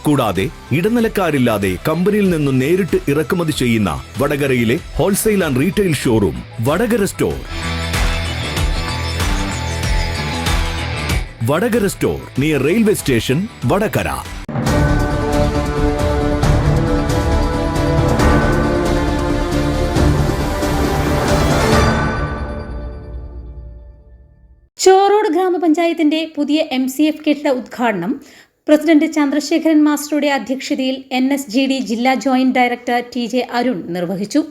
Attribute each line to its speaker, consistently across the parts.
Speaker 1: കൂടാതെ ഇടനിലക്കാരില്ലാതെ കമ്പനിയിൽ നിന്നും നേരിട്ട് ഇറക്കുമതി ചെയ്യുന്ന വടകരയിലെ wholesale and retail showroom Vadakara store. Vadakara store near railway station, Vadakara.
Speaker 2: Chorode ഗ്രാമപഞ്ചായത്തിന്റെ പുതിയ MCF കെട്ടിട ഉദ്ഘാടനം പ്രസിഡന്റ് ചന്ദ്രശേഖരൻ മാസ്റ്ററുടെ അധ്യക്ഷതയിൽ NSGD ജില്ലാ ജോയിന്റ് ഡയറക്ടർ TJ അരുൺ നിർവഹിച്ചു.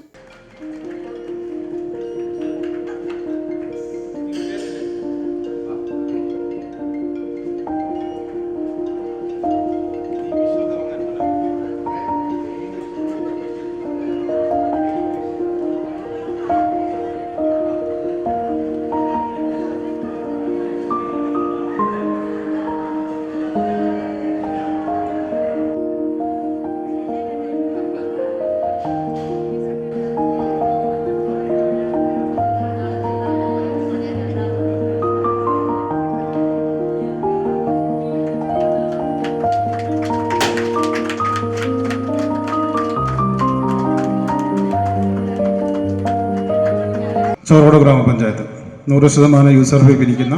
Speaker 3: ചോറോട് ഗ്രാമപഞ്ചായത്ത് 100% യൂസർ ഫീ പിരിക്കുന്ന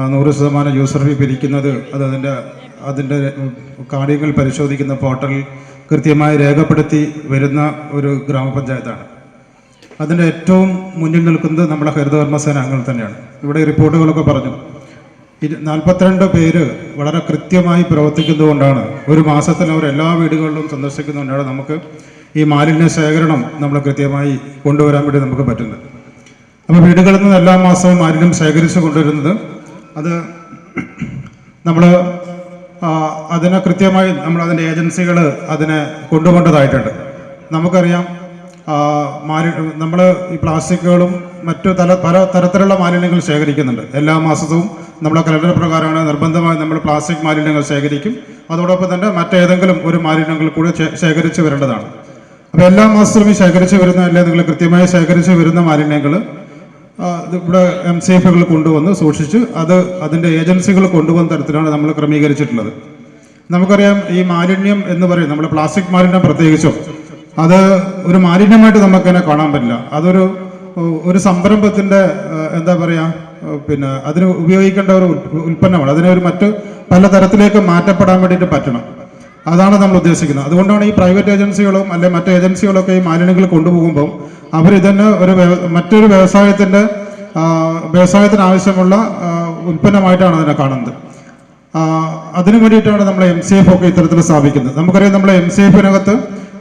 Speaker 3: 100% യൂസർ ഫീ പിരിക്കുന്നത് അത് അതിൻ്റെ കാര്യങ്ങൾ പരിശോധിക്കുന്ന പോർട്ടലിൽ കൃത്യമായി രേഖപ്പെടുത്തി വരുന്ന ഒരു ഗ്രാമപഞ്ചായത്താണ്. അതിൻ്റെ ഏറ്റവും മുന്നിൽ നിൽക്കുന്നത് നമ്മുടെ ഹരിതകർമ്മസേന അംഗങ്ങൾ തന്നെയാണ്. ഇവിടെ റിപ്പോർട്ടുകളൊക്കെ പറഞ്ഞു 42 പേര് വളരെ കൃത്യമായി പ്രവർത്തിക്കുന്നതുകൊണ്ടാണ്, ഒരു മാസത്തിൽ അവർ എല്ലാ വീടുകളിലും സന്ദർശിക്കുന്നതുകൊണ്ടാണ് നമുക്ക് ഈ മാലിന്യ ശേഖരണം നമ്മൾ കൃത്യമായി കൊണ്ടുവരാൻ വേണ്ടി നമുക്ക് പറ്റുന്നത്. അപ്പോൾ വീടുകളിൽ നിന്ന് എല്ലാ മാസവും മാലിന്യം ശേഖരിച്ച് കൊണ്ടുവരുന്നത് അത് നമ്മൾ അതിനെ കൃത്യമായി അതിൻ്റെ ഏജൻസികൾ അതിനെ കൊണ്ടുപോകേണ്ടതായിട്ടുണ്ട്. നമുക്കറിയാം നമ്മൾ ഈ പ്ലാസ്റ്റിക്കുകളും മറ്റു പല തരത്തിലുള്ള മാലിന്യങ്ങൾ ശേഖരിക്കുന്നുണ്ട്. എല്ലാ മാസവും നമ്മളെ കലണ്ടർ പ്രകാരമാണ് നിർബന്ധമായി നമ്മൾ പ്ലാസ്റ്റിക് മാലിന്യങ്ങൾ ശേഖരിക്കും. അതോടൊപ്പം തന്നെ മറ്റേതെങ്കിലും ഒരു മാലിന്യങ്ങൾ കൂടി ശേഖരിച്ച് വരേണ്ടതാണ്. അപ്പോൾ എല്ലാ മാസവും ഈ ശേഖരിച്ച് വരുന്ന അല്ലെങ്കിൽ കൃത്യമായി ശേഖരിച്ച് വരുന്ന മാലിന്യങ്ങൾ ഇവിടെ MCFകൾ കൊണ്ടുവന്ന് സൂക്ഷിച്ച് അതിൻ്റെ ഏജൻസികൾ കൊണ്ടുവന്ന തരത്തിലാണ് നമ്മൾ ക്രമീകരിച്ചിട്ടുള്ളത്. നമുക്കറിയാം ഈ മാലിന്യം എന്ന് പറയും, നമ്മൾ പ്ലാസ്റ്റിക് മാലിന്യം പ്രത്യേകിച്ചും അത് ഒരു മാലിന്യമായിട്ട് നമുക്കതിനെ കാണാൻ പറ്റില്ല. ഒരു സംരംഭത്തിൻ്റെ എന്താ പറയുക, അതിന് ഉപയോഗിക്കേണ്ട ഒരു ഉൽപ്പന്നമാണ്. അതിനെ മറ്റ് പല തരത്തിലേക്ക് മാറ്റപ്പെടാൻ വേണ്ടിയിട്ട് പറ്റണം. അതാണ് നമ്മൾ ഉദ്ദേശിക്കുന്നത്. അതുകൊണ്ടാണ് ഈ പ്രൈവറ്റ് ഏജൻസികളും അല്ലെങ്കിൽ മറ്റ് ഏജൻസികളൊക്കെ ഈ മാലിന്യങ്ങൾ കൊണ്ടുപോകുമ്പോൾ അവരിതന്നെ മറ്റൊരു വ്യവസായത്തിന് ആവശ്യമുള്ള ഉൽപ്പന്നമായിട്ടാണ് അതിനെ കാണുന്നത്. അതിനു വേണ്ടിയിട്ടാണ് നമ്മൾ MCF ഒക്കെ ഇത്തരത്തിൽ സ്ഥാപിക്കുന്നത്. നമുക്കറിയാം നമ്മളെ MCFിനകത്ത്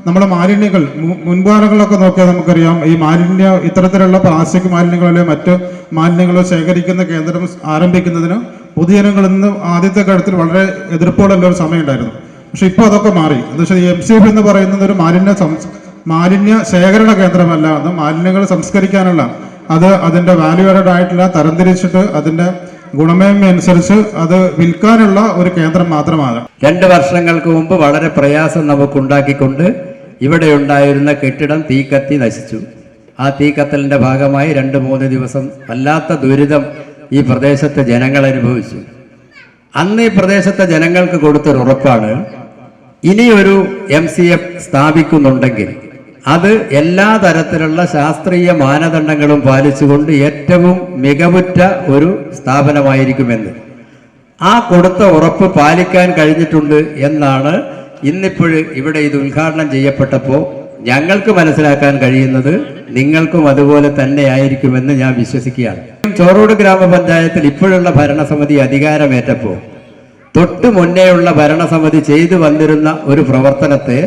Speaker 3: നമ്മളെ മാലിന്യങ്ങൾ മുൻകാലങ്ങളിലൊക്കെ നോക്കിയാൽ നമുക്കറിയാം ഈ ഇത്തരത്തിലുള്ള പ്ലാസ്റ്റിക് മാലിന്യങ്ങളോ അല്ലെങ്കിൽ മറ്റ് മാലിന്യങ്ങളോ ശേഖരിക്കുന്ന കേന്ദ്രം ആരംഭിക്കുന്നതിന് പൊതുജനങ്ങളിൽ നിന്ന് ആദ്യത്തെ ഘട്ടത്തിൽ വളരെ എതിർപ്പുള്ള ഒരു സമയം ഉണ്ടായിരുന്നു. പക്ഷെ ഇപ്പോൾ അതൊക്കെ മാറി. എന്ന് വെച്ചാൽ ഈ MCF എന്ന് പറയുന്നത് ഒരു മാലിന്യ ശേഖരണ കേന്ദ്രമല്ല, അത് മാലിന്യങ്ങൾ സംസ്കരിക്കാനുള്ള അതിൻ്റെ വാല്യൂഡഡ് ആയിട്ടുള്ള തരംതിരിച്ചിട്ട് അതിൻ്റെ ഗുണമേന്മ അനുസരിച്ച് അത് വിൽക്കാനുള്ള ഒരു കേന്ദ്രം മാത്രമാണ്.
Speaker 4: 2 വർഷങ്ങൾക്ക് മുമ്പ് വളരെ പ്രയാസം നമുക്കുണ്ടാക്കിക്കൊണ്ട് ഇവിടെ ഉണ്ടായിരുന്ന കെട്ടിടം തീക്കത്തി നശിച്ചു. ആ തീക്കത്തലിൻ്റെ ഭാഗമായി 2-3 ദിവസം വല്ലാത്ത ദുരിതം ഈ പ്രദേശത്തെ ജനങ്ങൾ അനുഭവിച്ചു. അന്ന് ഈ പ്രദേശത്തെ ജനങ്ങൾക്ക് കൊടുത്തൊരു ഉറപ്പാണ്, ഇനിയൊരു MCF സ്ഥാപിക്കുന്നുണ്ടെങ്കിൽ അത് എല്ലാ തരത്തിലുള്ള ശാസ്ത്രീയ മാനദണ്ഡങ്ങളും പാലിച്ചുകൊണ്ട് ഏറ്റവും മികവുറ്റ ഒരു സ്ഥാപനമായിരിക്കുമെന്ന്. ആ കൊടുത്ത ഉറപ്പ് പാലിക്കാൻ കഴിഞ്ഞിട്ടുണ്ട് എന്നാണ് ഇന്നിപ്പോഴും ഇവിടെ ഇത് ഉദ്ഘാടനം ചെയ്യപ്പെട്ടപ്പോൾ ഞങ്ങൾക്ക് മനസ്സിലാക്കാൻ കഴിയുന്നത്. നിങ്ങൾക്കും അതുപോലെ തന്നെ ആയിരിക്കുമെന്ന് ഞാൻ വിശ്വസിക്കുകയാണ്. ചോറോട് ഗ്രാമപഞ്ചായത്തിൽ ഇപ്പോഴുള്ള ഭരണസമിതി അധികാരമേറ്റപ്പോൾ തൊട്ട് മുന്നേയുള്ള ഭരണസമിതി ചെയ്തു വന്നിരുന്ന ഒരു പ്രവർത്തനത്തെ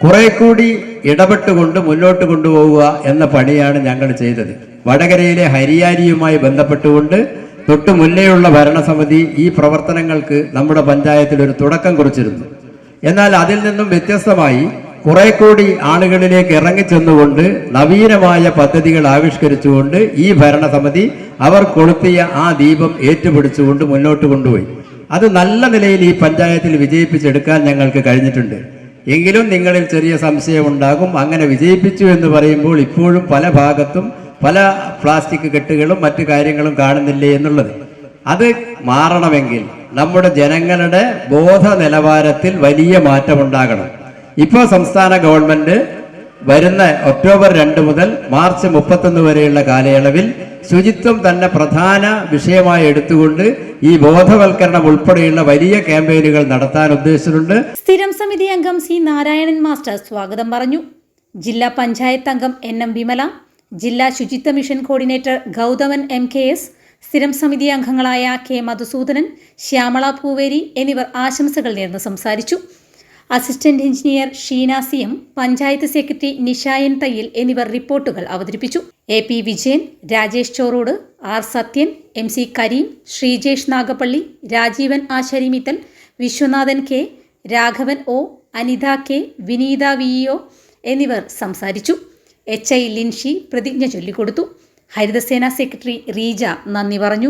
Speaker 4: കുറെ കൂടി ഇടപെട്ടുകൊണ്ട് മുന്നോട്ട് കൊണ്ടുപോവുക എന്ന പണിയാണ് ഞങ്ങൾ ചെയ്തത്. വടകരയിലെ ഹരിയാരിയുമായി ബന്ധപ്പെട്ടുകൊണ്ട് തൊട്ട് മുന്നേയുള്ള ഭരണസമിതി ഈ പ്രവർത്തനങ്ങൾക്ക് നമ്മുടെ പഞ്ചായത്തിൽ ഒരു തുടക്കം കുറിച്ചിരുന്നു. എന്നാൽ അതിൽ നിന്നും വ്യത്യസ്തമായി കുറെ കൂടി ആളുകളിലേക്ക് ഇറങ്ങിച്ചെന്നുകൊണ്ട് നവീനമായ പദ്ധതികൾ ആവിഷ്കരിച്ചുകൊണ്ട് ഈ ഭരണസമിതി അവർ കൊളുത്തിയ ആ ദീപം ഏറ്റുപിടിച്ചുകൊണ്ട് മുന്നോട്ട് കൊണ്ടുപോയി. അത് നല്ല നിലയിൽ ഈ പഞ്ചായത്തിൽ വിജയിപ്പിച്ചെടുക്കാൻ ഞങ്ങൾക്ക് കഴിഞ്ഞിട്ടുണ്ട്. എങ്കിലും നിങ്ങളിൽ ചെറിയ സംശയമുണ്ടാകും, അങ്ങനെ വിജയിപ്പിച്ചു എന്ന് പറയുമ്പോൾ ഇപ്പോഴും പല ഭാഗത്തും പല പ്ലാസ്റ്റിക് കെട്ടുകളും മറ്റു കാര്യങ്ങളും കാണുന്നില്ലേ എന്നുള്ളത്. അത് മാറണമെങ്കിൽ നമ്മുടെ ജനങ്ങളുടെ ബോധ നിലവാരത്തിൽ വലിയ മാറ്റമുണ്ടാകണം. ഇപ്പോൾ സംസ്ഥാന ഗവൺമെന്റ് വരുന്ന ഒക്ടോബർ 2 മുതൽ മാർച്ച് 31 വരെയുള്ള കാലയളവിൽ ശുചിത്വം തന്നെ പ്രധാന വിഷയമായി എടുത്തുകൊണ്ട് ഈ ബോധവൽക്കരണം ഉൾപ്പെടെയുള്ള വലിയ ക്യാമ്പയിനുകൾ നടത്താൻ ഉദ്ദേശിച്ചിട്ടുണ്ട്.
Speaker 2: സ്ഥിരം സമിതി അംഗം സി നാരായണൻ മാസ്റ്റർ സ്വാഗതം പറഞ്ഞു. ജില്ലാ പഞ്ചായത്ത് അംഗം NM വിമല, ജില്ലാ ശുചിത്വ മിഷൻ കോർഡിനേറ്റർ ഗൗതമൻ MKS, സ്ഥിരം സമിതി അംഗങ്ങളായ K മധുസൂദനൻ, ശ്യാമള പൂവേരി എന്നിവർ ആശംസകൾ നേർന്ന് സംസാരിച്ചു. Assistant engineer Sheena CM, panchayat secretary Nishayan Thayyil എന്നിവർ റിപ്പോർട്ടുകൾ അവതരിപ്പിച്ചു. AP വിജയൻ, രാജേഷ് ചോറോട്, R Sathyan, MC Kareem, Sreejesh Nagappally, Rajeevan ആശരിമിത്തൽ, Viswanathan K, Raghavan O, Anitha K, വിനീത VEO എന്നിവർ സംസാരിച്ചു. HI ലിൻഷി പ്രതിജ്ഞ ചൊല്ലിക്കൊടുത്തു. ഹരിതസേന സെക്രട്ടറി റീജ നന്ദി പറഞ്ഞു.